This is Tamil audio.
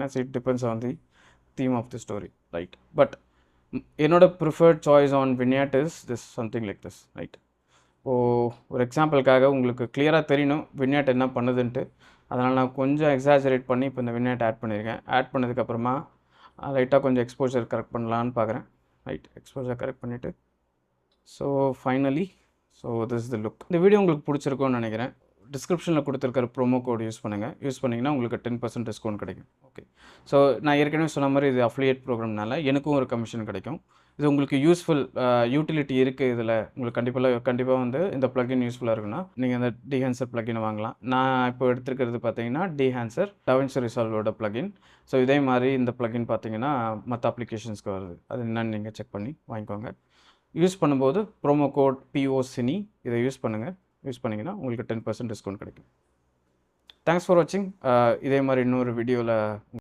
பார்த்தீங்கன்னா it depends on the theme of the story, right? But என்னோட preferred choice on vineyard is this something like this, right? ஒரு எக்ஸாம்பிளுக்காக உங்களுக்கு கிளியராக தெரியணும் வின்யாட் என்ன பண்ணுதுன்ட்டு. அதனால் நான் கொஞ்சம் எக்ஸாஜரேட் பண்ணி இப்போ இந்த வின்யாட் ஆட் பண்ணியிருக்கேன். ஆட் பண்ணதுக்கப்புறமா லைட்டாக கொஞ்சம் எக்ஸ்போஜர் கரெக்ட் பண்ணலான்னு பார்க்குறேன், ரைட்? எக்ஸ்போஜர் கரெக்ட் பண்ணிவிட்டு so finally this is the look. இந்த வீடியோ உங்களுக்கு பிடிச்சிருக்கும்னு நினைக்கிறேன். டிஸ்கிரிப்ஷனில் கொடுத்துருக்கிற ப்ரோமோ கோட் யூஸ் பண்ணுங்கள். யூஸ் பண்ணிங்கன்னா உங்களுக்கு 10% டிஸ்கவுண்ட் கிடைக்கும். ஓகே, ஸோ நான் ஏற்கனவே சொன்ன மாதிரி இது அஃபிலியேட் ப்ரோக்ராம்னால எனக்கும் ஒரு கமிஷன் கிடைக்கும். இது உங்களுக்கு யூஸ்ஃபுல் யூட்டிலிட்டி இருக்குது. இதில் உங்களுக்கு கண்டிப்பாக வந்து இந்த ப்ளகின் யூஸ்ஃபுல்லாக இருக்குன்னா நீங்கள் இந்த டிஹான்சர் ப்ளகினை வாங்கலாம். நான் இப்போ எடுத்துருக்கிறது பார்த்தீங்கன்னா டிஹான்சர் DaVinci Resolveோட ப்ளகின். ஸோ இதே மாதிரி இந்த ப்ளகின் பார்த்தீங்கன்னா மற்ற அப்ளிகேஷன்ஸ்க்கு வருது. அது என்னன்னு நீங்கள் செக் பண்ணி வாங்கிக்கோங்க. யூஸ் பண்ணும்போது ப்ரோமோ கோட் POCINI இதை யூஸ் பண்ணுங்கள். யூஸ் பண்ணிங்கன்னா உங்களுக்கு 10% டிஸ்கவுண்ட் கிடைக்கும். தேங்க்ஸ் ஃபார் வாட்சிங். இதே மாதிரி இன்னொரு வீடியோவில்